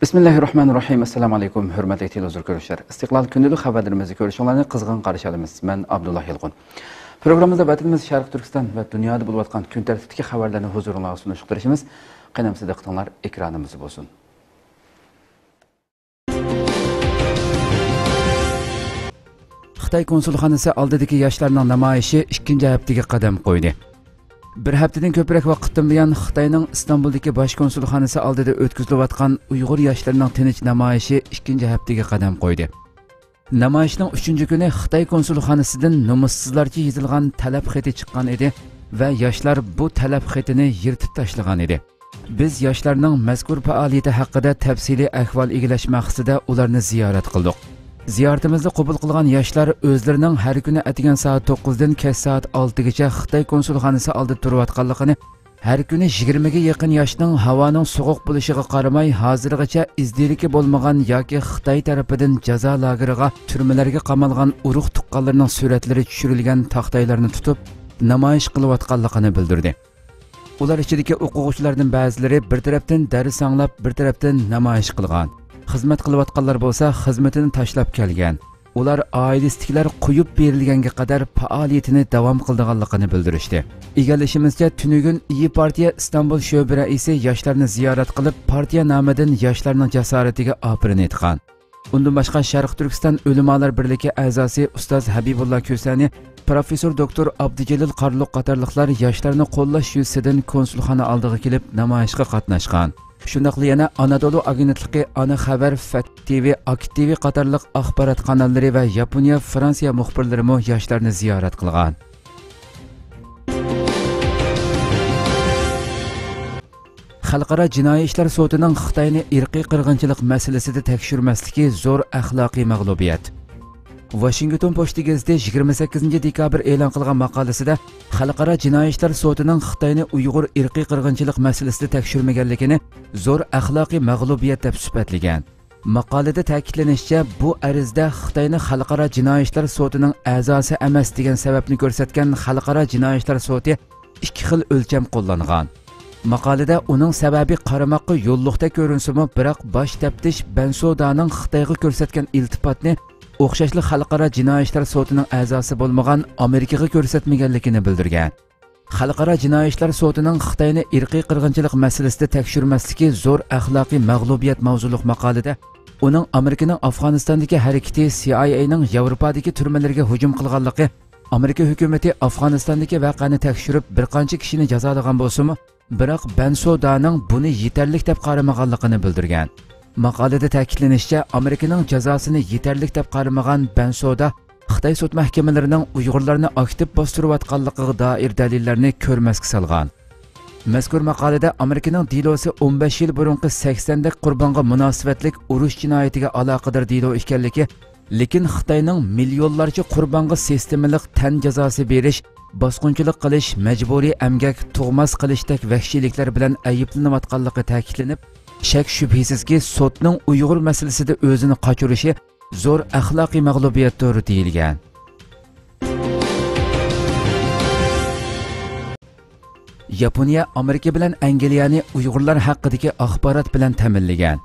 Bismillahirrahmanirrahim. Assalamu alaikum. Hürmetli televizyon görüşler. İstiklal günlük haberlerimizi görüşünlerine kızgın karşı alımız. Ben Abdullah Yılgun. Programımızda vatanımız Şarkı Türkistan ve dünyada buluvatkan gün tertipteki haberlerini huzuruna sunuşturuşumuz. Qanamsız diqqətinizlər ekranımız olsun. Xitay konsulxanası aldidagi yoshlarning namoyishi ikkinchi haftaga qadam qo'ydi. Bir haftadan ko'proq vaqtdan buyon Xitoyning Istanbuldagi bosh konsulxonasi oldida o'tkazilayotgan Uyg'ur yoshlarining tinch namoyishi ikkinchi haftaga qadam qo'ydi. Namoyishning 3-kuni Xitoy konsulxonasidan nomussizlarcha yozilgan talab xati chiqqan edi va yoshlar bu talab xatini yirtib tashlagan edi. Biz yoshlarning mazkur faoliyati haqida tafsiliy ahvol egillash maqsadida ularni ziyorat qildik. Ziyoratimizda qabul qilgan yoshlar o'zlarining har kuni atigan soat 9 dan kech soat 6 gacha Xitoy konsulxonasi oldida turayotganligini, har kuni 20 ga yaqin yoshning havoning sovuq bo'lishiga qaramay hozirgacha izdiriki bo'lmagan yoki Xitoy tarafidan jazo lageriga, turmalarga qamalgan urug' tuqqanlarning suratlari tushirilgan taxtaylarni tutib namoyish qilayotganligini bildirdi. Ular ichidagi o'quvchilarning ba'zilari bir tarafdan dars anglab, bir tarafdan namoyish qilgan. Xizmat qilayotganlar bo'lsa, xizmatini tashlab kelgan. Ular oilasidagilar qo'yib berilganga qadar faoliyatini davom qilganligini bildirishdi. Egallashimizcha tunugun iyi partiya Istanbul sho'ba raisi yoshlarni ziyorat qilib, partiya nomidan yoshlarning jasoratiga ofrin etgan. Undan boshqa Sharq Turkiston Ulamolar birligi a'zosi ustoz Habibullah Ko'sani, professor doktor Abdujalil Qarluq qatorliqlar yoshlarni qo'llash yuzasidan konsulxona oldiga kelib namoyishga qatnashgan. Shundaqla yana Anadolu agentligi, Ana Xabar, Fat TV, Ak TV qatorliq axborot kanallari va Yaponiya, Fransiya muxbirlari mo yoshlarni ziyorat qilgan. Xalqaro jinoiy ishlar sudining Xitoyni irqiy qirg'inchilik masalasida tekshirmasligi zo'r axloqiy mag'lubiyat. Washington Post gazeti 28 dekabr e'lon qilgan maqolasida Xalqaro jinoiy ishlar sudining Xitoyni Uyg'ur irqiy qirg'inchilik masalasida tekshirmaganligini zo'r axloqiy mag'lubiyat deb sifatlagan. Maqolada ta'kidlanishicha, bu arizda Xitoyni Xalqaro jinoiy ishlar sudining a'zosi emas degan sababni ko'rsatgan Xalqaro jinoiy ishlar sudi ikki xil o'lcham qo'llangan. Maqolada uning sababi qaramoqqa yo'lliqda ko'rinsimi, biroq bosh taftish Bensodaning Xitoyga ko'rsatgan iltifotni o'xshashli xalqaro jinoiy ishlar sudining a'zosi bo'lmagan Amerikaga ko'rsatmaganligini bildirgan. Xalqaro jinoiy ishlar sudining Xitoyni irqiy qirg'inchilik masalasida tekshirmasligi zo'r axloqiy mag'lubiyat mavzuliq maqolada uning Amerikaning Afg'onistondagi harakati, CIAning Yevropadagi turmalarga hujum qilganligi, Amerika hukumati Afg'onistondagi voqeani tekshirib bir qancha kishini jazolagan bo'lsa-mu, biroq Bensodaning buni yetarli deb qaramaganligini bildirgan. Maqolada ta'kidlanishicha, Amerikaning jazosini yetarli deb qaramagan Bensoda Xitoy sud mahkamalarining Uyg'urlarni aktiv bostirayotganligiga doir dalillarni ko'rmasga salgan. Mazkur maqolada Amerikaning dilosi 15 yil burungi 80 dak qurbonga munosabatlik urush jinoyatiga aloqador dilo ekanligi, lekin Xitoyning millionlarcha qurbonga sistemalik tan jazosi berish, bosqinchilik qilish, majburiy emgak, tug'mas qilishdek vahshiyliklar bilan ayblanayotganligi ta'kidlanib, shak shubhisizki sudning Uyg'ur masalasida o'zini qochirishi zo'r axloqiy mag'lubiyatdir deyilgan. Yaponiya Amerika bilan Angliyani Uyg'urlar haqidagi axborot bilan ta'minlagan.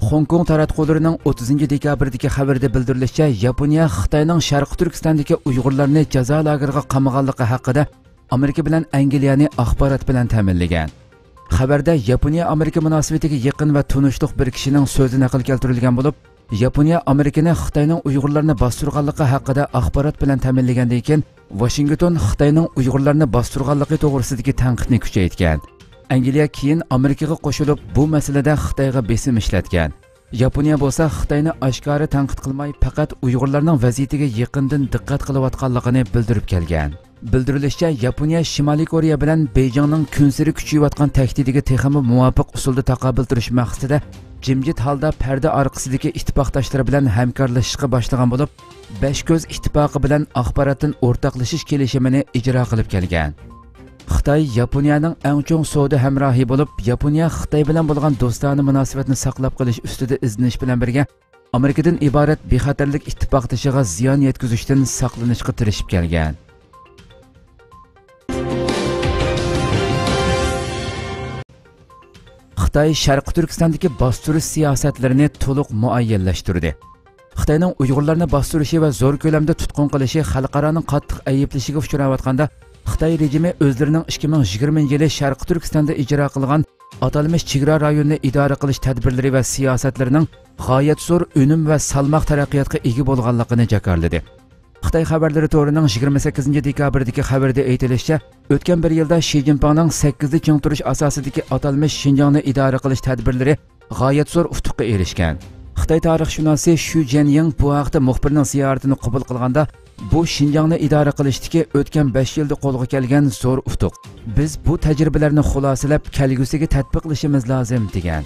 Hong Kong taratqullarining 30 dekabrdagi xabarda bildirilishicha, Yaponiya Xitoyning Sharq Turkistondagi Uyg'urlarni jazo lageriga qamaganligi haqida Amerika bilan Angliyani axborot bilan ta'minlagan. Xabarda Yaponiya Amerika munosabatiga yaqin va tunishliq bir kishining so'zi naql keltirilgan bo'lib, Yaponiya Amerikani Xitoyning Uyg'urlarni bostirganligi haqida axborot bilan ta'minlagandan keyin Washington Xitoyning Uyg'urlarni bostirganligi to'g'risidagi tanqidni kuchaytirgan. Angliya keyin Amerikaga qo'shilib bu masalada Xitoyga besim ishlatgan. Yaponiya bo'lsa Xitoyni oshkora tanqid qilmay, faqat Uyg'urlarning vaziyatiga yaqindan diqqat qilayotganligini bildirib kelgan. Bildirilishicha, Yaponiya Shimoliy Koreya bilan Beijingning kunsiri kuchayotgan tahdidiga texmi muvofiq usulda taqobil turish maqsadida jimjit holda parda orqasidagi ittifoqdoshlari bilan hamkorlashishga boshlagan bo'lib, Besh ko'z ittifoqi bilan axborotdan o'rtoqlashish kelishimini ijro qilib kelgan. Xitoy Yaponiyaning eng chong savdo hamrohi bo'lib, Yaponiya Xitoy bilan bo'lgan do'stona munosabatni saqlab qolish ustida izlanish bilan birga Amerikadan iborat bexatarlik ittifoqdoshiga ziyon yetkazishdan saqlanishga tirishib kelgan. Xitoy Sharqi Turkistondagi bostirish siyosatlarini to'liq muayyanlashtirdi. Xitoyning Uyg'urlarni bostirishi va zo'r ko'lamda tutqun qilishi xalqaroning qattiq ayblashiga uchrayotganda Xitoy rejimi o'zlarining 2020-yili Sharqi Turkistonda ijro qilgan atalmish chegara rayonini idora qilish tadbirlari va siyosatlarining g'oyat zo'r unum va salmoq taraqqiyotga ega bo'lganligini jakarladi. Xitoy xabarlari to'rining 28 dekabrdagi xabarda aytilishicha, o'tgan bir yilda Shi Jinpingning 8-ching turish asosidagi atalmish Xinjiangni idora qilish tadbirlari g'oyat zo'r utuqqa erishgan. Xitoy tarixshunosi Shu Jianying bu haqda muxbirning ziyoratini qabul qilganda, bu Xinjiangni idora qilishdagi o'tgan 5 yilda qo'lga kelgan zo'r utuq. Biz bu tajribalarni xulosalab, kelgusiga tatbiqlashimiz lozim degan.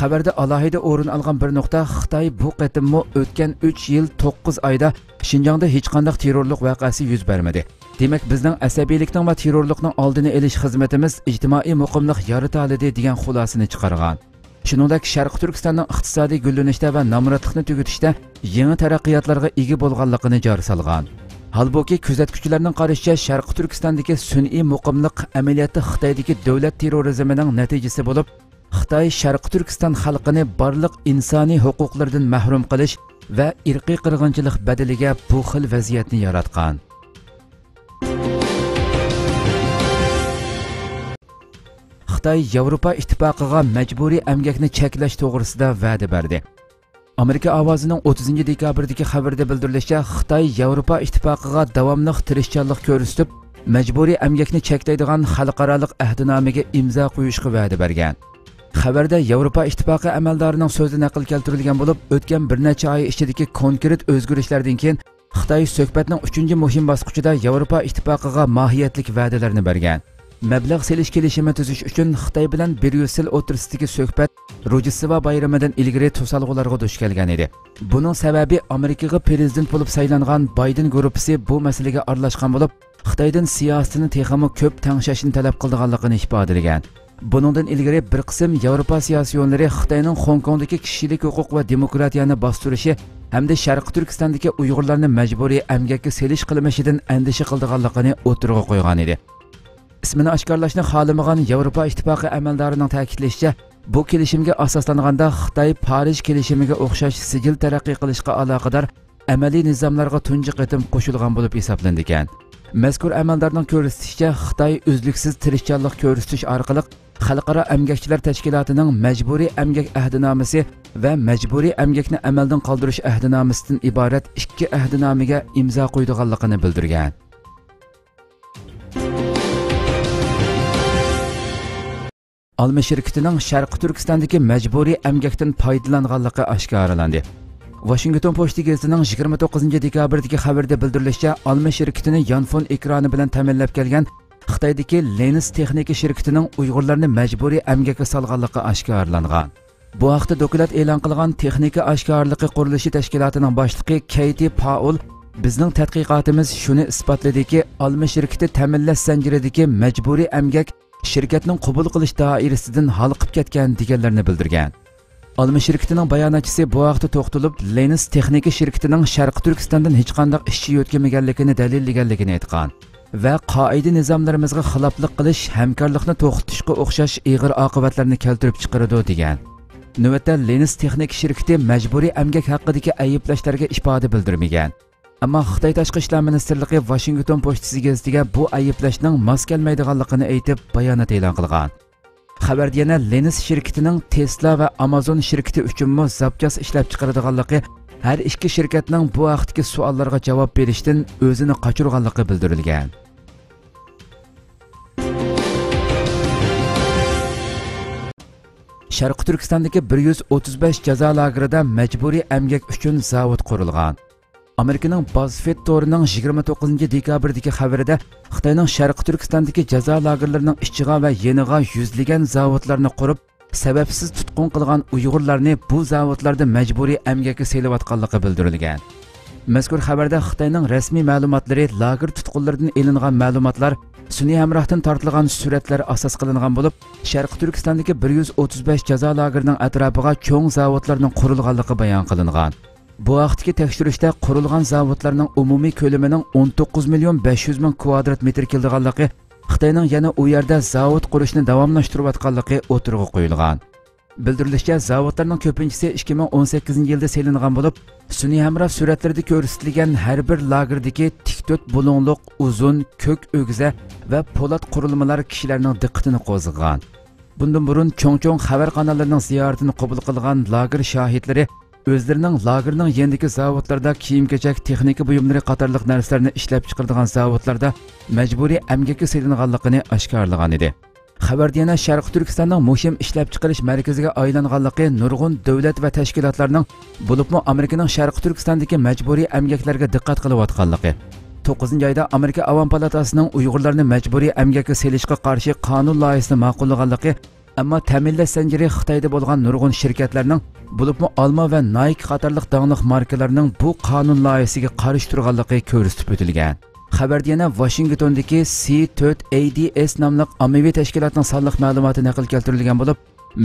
Xabarda alohida o'rin olgan bir nuqta, Xitoy bu qatimmo o'tgan 3 yil 9 oyda Xinjiangda hech qanday terrorlik voqeasi yuz bermadi. Demak, bizning asabiylikning va terrorlikning oldini olish xizmatimiz ijtimoiy muqimlik yarata oladi degan xulosani chiqargan. Shuningdek, Sharqi Turkistonning iqtisodiy gullanishda va nomrodlikni tugatishda yangi taraqqiyotlarga ega bo'lganligini joriy solgan. Halbuki kuzatuvchilarning qarashicha, Sharqi Turkistondagi sun'iy muqimlik amaliyoti Xitoydagi davlat terrorizmining natijasi bo'lib, Xitoy Sharqi Turkiston xalqini barliq insoniy huquqlardan mahrum qilish va irqiy qirg'inchilik badaliga bu xil vaziyatni yaratgan. Xitoy Yevropa ittifoqiga majburiy emgakni cheklash to'g'risida va'da berdi. Amerika ovozining 30 dekabrdagi xabarda bildirilishicha, Xitoy Yevropa ittifoqiga davomli tirishchanlik ko'rsatib, majburiy emgakni cheklaydigan xalqaro ahdnomaga imzo qo'yishga va'da bergan. Xabarda Yevropa ittifoqi amaldorining so'zi naql keltirilgan bo'lib, o'tgan bir necha oy ichidagi konkret o'zgarishlardan keyin Xitoy suhbatning 3-muhim bosqichida Yevropa ittifoqiga mohiyatlik va'dalarni bergan. Mablag' selish kelishimi tuzish uchun Xitoy bilan Bryussel o'tirsidagi suhbat Rojdestvo bayramidan ilgari to'salg'ularga duch kelgan edi. Buning sababi Amerikaga prezident bo'lib saylangan Bayden guruhi bu masalaga aralashgan bo'lib, Xitoydan siyosatini texmo ko'p tangshashni talab qilganligini ifodalagan. Buningdan ilgari bir qism Yevropa siyosiyonlari Xitoyning Hong Kongdagi kishilik huquq va demokratiyani bostirishi hamda Sharqi Turkistondagi Uyg'urlarni majburiy emgakka selish qilmishidan andisha qilganligini o'tirg'a qo'ygan edi. Ismini oshkorlashni xohlamagan Yevropa ittifoqi amaldorining ta'kidlashicha, bu kelishimga asoslanganda Xitoy Parij kelishimiga o'xshash sijil taraqqiy qilishga aloqador amaliy nizomlarga tunji qatim qo'shilgan bo'lib hisoblanadi ekan. Mazkur amaldorning ko'rsatishicha, Xitoy uzluksiz tirishchanlik ko'rsatish orqali Xalqaro emgakchilar tashkilotining majburiy emgak ahdnomasi va majburiy emgakni amaldan qoldirish ahdnomasidan iborat 2 ahdnomaga imzo qo'yganligini bildirgan. Alma shirkatining Sharqi Turkistondagi majburiy emgakdan foydalanganligi oshkorlandi. Washington Posti gazetining 29 dekabrdagi xabarda bildirilishicha, Alma shirkatini Yanfon ekrani bilan ta'minlab kelgan Xitoydagi Lenins texnika shirkatining Uyg'urlarni majburiy emgakka solganligi oshkorlangan. Bu haqda dokulat e'lon qilgan Texnika oshkorligi qurilishi tashkilotining boshlig'i Katie Paul, bizning tadqiqotimiz shuni isbotladiki, Alma shirkati ta'minlash zanjiridagi majburiy emgak shirkatning qabul qilish doirasidan xalqib ketgan deganlarni bildirgan. Alma shirkatining bayonotchisi bu haqda to'xtalib, Lenins texnika shirkatining Sharqi Turkistondan hech qanday ishchi yo'tganmaganligini dalillaganligini aytgan va qoida nizomlarimizga xiloflik qilish hamkorlikni to'xtatishga o'xshash og'ir oqibatlarni keltirib chiqaradi degan. Navbatda Lenins texnika shirkati majburiy emgak haqidagi ayblashlarga ifoda bildirmagan. Ammo Xitoy Tashqi ishlar ministrligi Washington Postasi gazetiga bu ayblashning mos kelmaydiganligini aytib bayonot e'lon qilgan. Xabarda yana Lenins shirkatining Tesla va Amazon shirkati uchun zapchas ishlab chiqaradiganligi, har ikki shirkatning bu vaqtdagi savollarga javob berishdan o'zini qochirganligi bildirilgan. Sharqi Turkistondagi 135 jazo lagerida majburiy emgak uchun zavod qurilgan. Amerikaning BuzzFeed to'rining 29 dekabrdagi xabarida Xitoyning Sharqi Turkistondagi jazo lagerlarining ichiga va yeniga yuzlagan zavodlarni qurib, sababsiz tutqun qilgan Uyg'urlarni bu zavodlarda majburiy emgakka selayotganligi bildirilgan. Mazkur xabarda Xitoyning rasmiy ma'lumotlari lager tutqunlaridan elingan ma'lumotlar sun'iy hamrohdan tortilgan suratlar asos qilingan bo'lib, Sharqi Turkistondagi 135 jazo lagerining atrofiga cho'ng zavodlarning qurilganligi bayon qilingan. Bu vaqtdagi tekshirishda qurilgan zavodlarning umumiy ko'lamining 19 million 500 ming kvadrat metr kelganligi Xitoyning yana u yerda zavod qurishni davomlashtirayotganligi o'tirg'i qo'yilgan. Bildirilishicha, zavodlarning ko'pinchisi 2018-yilda selingan bo'lib, sun'iy hamroh suratlarda ko'rsatilgan har bir lagerdagi tik-to't bulung'liq, uzun, ko'k o'g'za va po'lat qurilmalar kishilarning diqqatini qo'zg'agan. Bundan burun cho'ng-cho'ng xabar kanallarining ziyoratini qabul qilgan lager shohidlari o'zlarining lagerning yendagi zavodlarda kiyim-kechak, texnika buyumlari qatorliq narsalarni ishlab chiqaradigan zavodlarda majburiy emgakka selinganligini oshkorlagan edi. Xabarda yana Sharq Turkistonning muhim ishlab chiqarish markaziga aylanganligi nurg'un davlat va tashkilotlarning, bo'libmi Amerikaning Sharq Turkistondagi majburiy emgaklarga diqqat qilayotganligi. 9-oyda Amerika Avam palatasining Uyg'urlarni majburiy emgakka selishga qarshi qonun loyihasini ma'qullaganligi, ammo ta'minlash zanjiri Xitoyda bo'lgan nurg'un shirkatlarning, bo'libmi Alma va Nike qatorliq dangliq markalarning bu qonun loyihasiga qarshi turganligi ko'rsatib o'tilgan. Xabarda yana Washingtondagi C4ADS nomli ommaviy tashkilotning sonliq ma'lumoti naql keltirilgan bo'lib,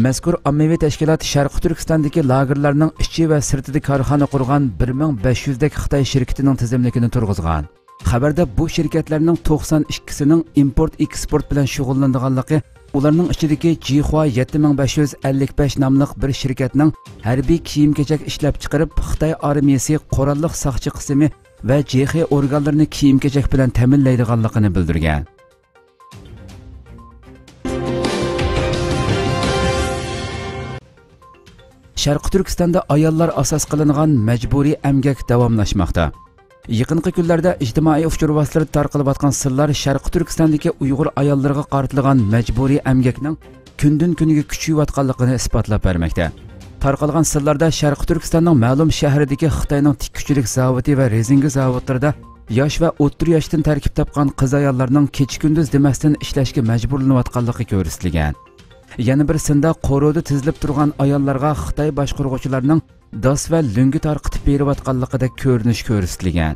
mazkur ommaviy tashkilot Sharq Turkistondagi lagerlarning ichi va sirtida korxona qurgan 1500 dak Xitoy shirkatining tizimligini turg'izgan. Xabarda bu shirkatlarning 92sining import-eksport bilan shug'ullanadiganligi, ularning ichidagi Jihua 7555 nomli bir shirkatning harbiy kiyim-kechak ishlab chiqarib, Xitoy armiyasi qurolliq saqchi qismi va JX organlarini kiyim-kechak bilan ta'minlaydiganligini bildirgan. Sharq Turkistonda ayollar asos qilingan majburiy emgak davomlashmoqda. Yaqinqi kunlarda ijtimoiy uchur vositalarida tarqalayotgan sirlar Sharq Turkistondagi Uyg'ur ayollariga qaratilgan majburiy emgakning kundan-kuniga kuchayayotganligini isbotlab bermoqda. Tarqalgan sirlarda Sharq Turkistonning ma'lum shahridagi Xitoyning tikkuchilik zavodi va rezinga zavodlarida yosh va o'rta yoshdan tarkib topgan qiz ayollarning kecha-kunduz demasdan ishlashga majburlanayotganligi ko'rsatilgan. Yana bir sinda qo'roda tizilib turgan ayollarga Xitoy boshqaruvchilarining dos va lungi tarqitib berayotganligida ko'rinish ko'rsatilgan.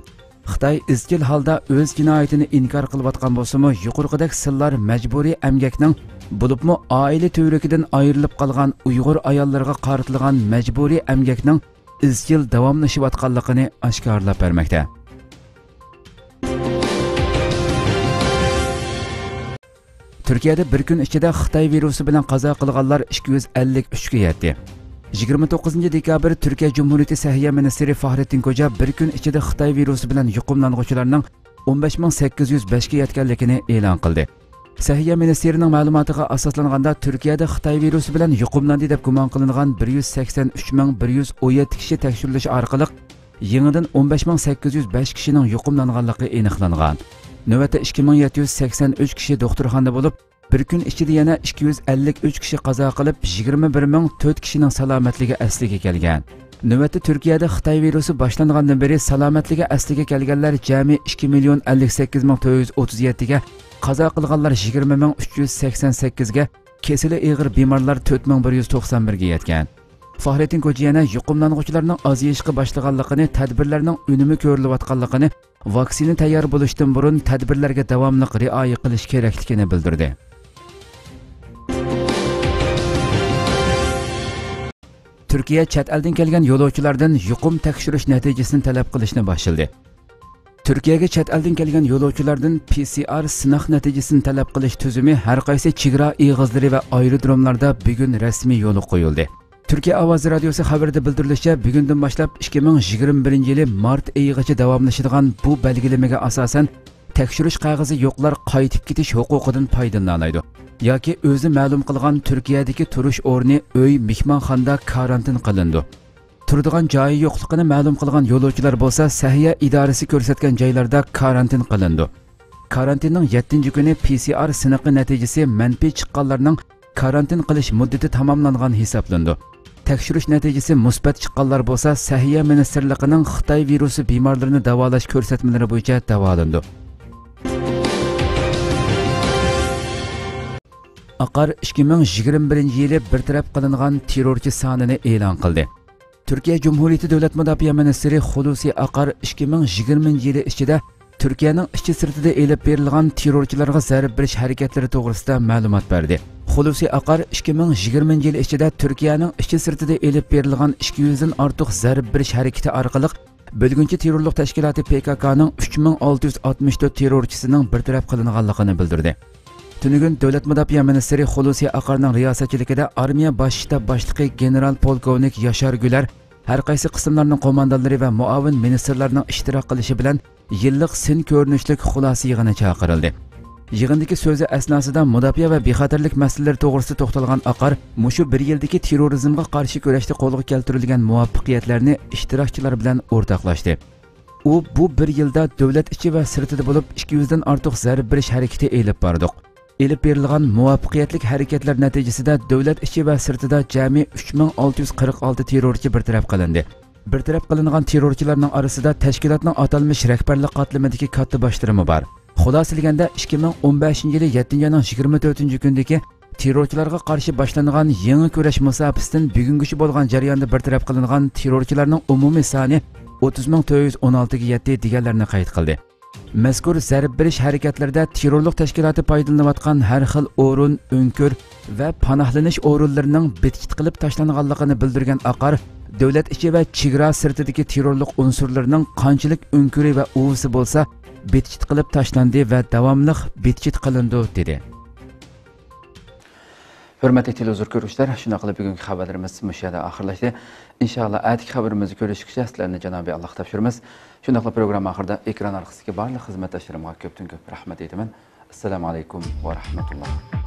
Xitoy izchil holda o'z jinoyatini inkor qilayotgan bo'lsa-mu, yuqoridagi sirlar majburiy emgakning, bo'libmi oila tuvrikidan ayrilib qolgan Uyg'ur ayollarga qaratilgan majburiy emgakning izchil davomlashayotganligini oshkorlab bermoqda. Turkiyada bir kun ichida Xitoy virusi bilan qazo qilganlar 253 ga yetdi. 29 dekabr Turkiya Cumhuriyeti Səhiyyə Ministri Fahrettin Koca bir kun ichida Xitoy virusi bilan yuqumlanuvchilarning 15805 ga yetganligini e'lon qildi. Səhiyyə Ministrining ma'lumotiga asoslanganda Turkiyada Xitoy virusi bilan yuqumlandi deb gumon qilingan 183117 kishi tekshirilishi orqali yangidan 15805 kishining yuqumlanganligi aniqlangan. Navbatda 2783 kishi doktorxonada bo'lib, bir kun ichida yana 253 kishi qazo qilib, 21004 kishining salomatligi asliga kelgan. Navbatda Turkiyada Xitoy virusi boshlangandan beri salomatligi asliga kelganlar jami 2,058,437 ga, qazo qilganlar 20,388 ga, kesili og'ir bemorlar 4191 ga yetgan. Fahrettin Koca yana yuqumlanuvchilarning aziyishga boshlaganligini, tadbirlarning unumi ko'rilayotganligini, vaksina tayyor bo'lishdan burun tadbirlarga davomli rioya qilish kerakligini bildirdi. Turkiya chet eldan kelgan yo'lovchilardan yuqum tekshirish natijasini talab qilishni boshladi. Turkiyaga chet eldan kelgan yo'lovchilardan PCR sinov natijasini talab qilish tuzumi har qaysi chegara eg'izlari va aerodromlarda bugun rasmiy yo'lga qo'yildi. Turkiya Ovozi radiosi xabarida bildirilishicha, bugundan boshlab 2021-yili mart oyigacha davomlashadigan bu belgilamaga asosan tekshirish qog'ozi yo'qlar qaytib ketish huquqidan foydalanadi yoki o'zi ma'lum qilgan Turkiyadagi turish o'rni, uy, mehmonxonada karantin qilindi. Turadigan joyi yo'qligini ma'lum qilgan yo'lovchilar bo'lsa, Səhiyyə idorasi ko'rsatgan joylarda karantin qilindi. Karantinning 7-kuni PCR sinovi natijasi manfiy chiqqanlarning karantin qilish muddati tamomlangan hisoblandi. Tekshirish natijasi musbat chiqqanlar bo'lsa, Səhiyyə ministrligining Xitoy virusi bemorlarini davolash ko'rsatmalari bo'yicha davolandi. Aqar 2021-yili bir taraf qilingan terrorchi sonini e'lon qildi. Turkiya Cumhuriyeti Davlat Mudofaa ministri Hulusi Aqar 2020-yili ichida Turkiyaning ichi sirtida elib berilgan terrorchilarga zarb berish harakatlari to'g'risida ma'lumot berdi. Hulusi Aqar 2020-yil ichida Turkiyaning ichi sirtida elib berilgan 200 dan ortiq zarb berish harakati orqali bo'lgunchi terrorlik tashkiloti PKKning 3664 terrorchisining bir taraf qilinganligini bildirdi. Tünügün Dövlət Müdafiə Ministri Xulusi Aqarning riyosatchiligida armiya bosh shtab boshlig'i general polkovnik Yashar Güler har qaysi qismlarning qo'mondonlari va muavin ministrlarning ishtirok qilishi bilan yillik sin ko'rinishlik xulosa yig'ini chaqirildi. Yig'indagi so'zi asnosida mudofaa va bexatarlik masalalari to'g'risida to'xtalgan Aqar mushu bir yildagi terrorizmga qarshi kurashda qo'lga keltirilgan muvaffaqiyatlarni ishtirokchilar bilan o'rtoqlashdi. U bu bir yilda davlat ichi va sirtida bo'lib 200 dan ortiq zarb berish harakati elib bordik. Elib berilgan muvaffaqiyatli harakatlar natijasida davlat ichi va sirtida jami 3646 terrorchi bartaraf qilindi. Bartaraf qilingan terrorchilarning orasida tashkilotning atalmish rahbarlik qatlamidagi katta boshlarimi bor. Xulosalaganda 2015 yili 7-oyning 24-kundagi terrorchilarga qarshi boshlangan yangi kurash musofasidan bugungacha bo'lgan jarayonda bartaraf qilingan terrorchilarning umumiy soni 30,416 ga yetdi deganlarni qayd qildi. Mazkur zarb berish harakatlarida terrorlik tashkiloti foydalanayotgan har xil o'rin, o'nkir va panohlanish o'rinlarining bitkit qilib tashlanganligini bildirgan Aqar, davlat ichi va chegara sirtidagi terrorlik unsurlarining qanchalik o'nkiri va uvisi bo'lsa, bitkit qilib tashlandi va davomli bitkit qilindi dedi. Hurmatli televizor ko'ruvchilar, shuna qilib bugungi xabarlarimiz mushada oxirlashdi. Inshaalloh atigi xabarimizni ko'rishgacha sizlarni Janobiy Alloh topshiramiz. Shuna qilib programma oxirida ekran orqasidagi barcha xizmatdoshlarimga ko'pdan ko'p rahmat aytaman. Assalomu alaykum va rahmatulloh.